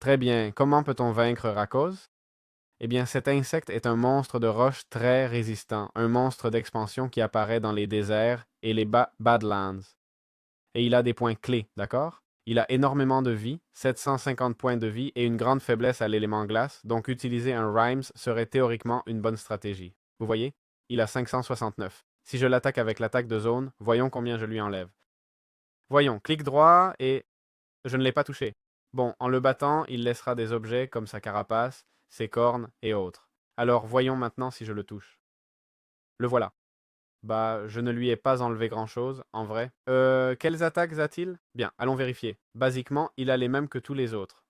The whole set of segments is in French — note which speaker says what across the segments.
Speaker 1: Très bien. Comment peut-on vaincre Rakos? Eh bien, cet insecte est un monstre de roche très résistant, un monstre d'expansion qui apparaît dans les déserts et les Badlands. Et il a des points clés, d'accord? Il a énormément de vie, 750 points de vie et une grande faiblesse à l'élément glace, donc utiliser un Rhymes serait théoriquement une bonne stratégie. Vous voyez? Il a 569. Si je l'attaque avec l'attaque de zone, voyons combien je lui enlève. Voyons, clic droit et je ne l'ai pas touché. Bon, en le battant, il laissera des objets comme sa carapace, ses cornes et autres. Alors voyons maintenant si je le touche. Le voilà. Bah, je ne lui ai pas enlevé grand-chose, en vrai. Quelles attaques a-t-il? Bien, allons vérifier. Basiquement, il a les mêmes que tous les autres.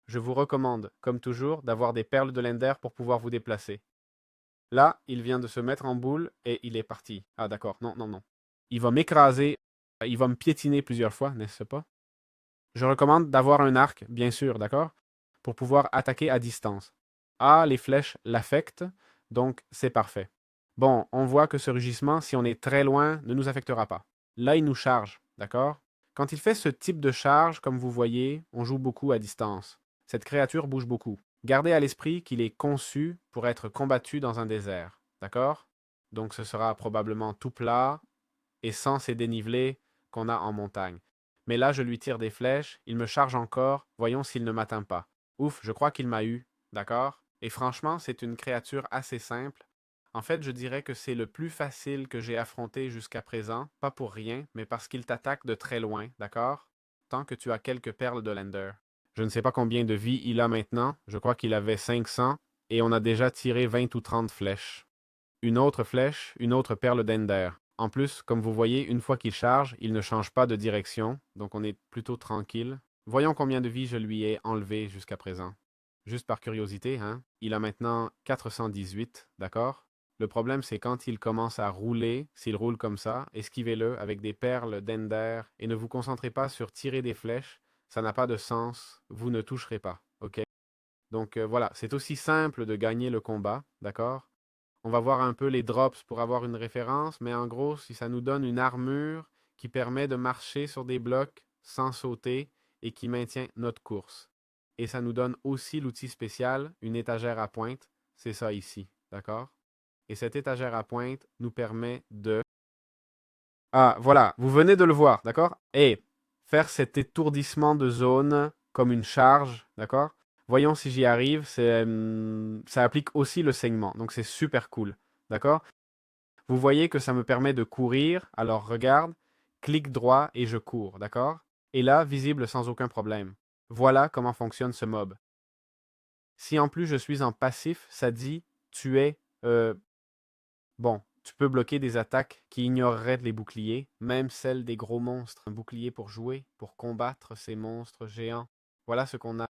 Speaker 1: Je vous recommande, comme toujours, d'avoir des perles de l'Ender pour pouvoir vous déplacer. Là, il vient de se mettre en boule et il est parti. Ah d'accord, non, non, non. Il va m'écraser, il va me piétiner plusieurs fois, n'est-ce pas? Je recommande d'avoir un arc, bien sûr, d'accord? Pour pouvoir attaquer à distance. Ah, les flèches l'affectent, donc c'est parfait. Bon, on voit que ce rugissement, si on est très loin, ne nous affectera pas. Là, il nous charge, d'accord? Quand il fait ce type de charge, comme vous voyez, on joue beaucoup à distance. Cette créature bouge beaucoup. Gardez à l'esprit qu'il est conçu pour être combattu dans un désert, d'accord? Donc ce sera probablement tout plat et sans ces dénivelés qu'on a en montagne. Mais là, je lui tire des flèches, il me charge encore, voyons s'il ne m'atteint pas. Ouf, je crois qu'il m'a eu, d'accord? Et franchement, c'est une créature assez simple. En fait, je dirais que c'est le plus facile que j'ai affronté jusqu'à présent, pas pour rien, mais parce qu'il t'attaque de très loin, d'accord? Tant que tu as quelques perles de Lender. Je ne sais pas combien de vie il a maintenant, je crois qu'il avait 500, et on a déjà tiré 20 ou 30 flèches. Une autre flèche, une autre perle d'Ender. En plus, comme vous voyez, une fois qu'il charge, il ne change pas de direction, donc on est plutôt tranquille. Voyons combien de vie je lui ai enlevé jusqu'à présent. Juste par curiosité, hein. Il a maintenant 418, d'accord? Le problème, c'est quand il commence à rouler, s'il roule comme ça, esquivez-le avec des perles d'Ender et ne vous concentrez pas sur tirer des flèches, ça n'a pas de sens, vous ne toucherez pas, ok? Donc voilà, c'est aussi simple de gagner le combat, d'accord? On va voir un peu les drops pour avoir une référence, mais en gros, si ça nous donne une armure qui permet de marcher sur des blocs sans sauter et qui maintient notre course. Et ça nous donne aussi l'outil spécial, une étagère à pointe. C'est ça ici, d'accord? Et cette étagère à pointe nous permet de... Ah, voilà, vous venez de le voir, d'accord? Et faire cet étourdissement de zone comme une charge, d'accord? Voyons si j'y arrive. Ça applique aussi le saignement, donc c'est super cool, d'accord? Vous voyez que ça me permet de courir. Alors regarde, clic droit et je cours, d'accord? Et là, visible sans aucun problème. Voilà comment fonctionne ce mob. Si en plus je suis en passif, ça dit tu es... bon, tu peux bloquer des attaques qui ignoreraient les boucliers, même celles des gros monstres. Un bouclier pour jouer, pour combattre ces monstres géants. Voilà ce qu'on a.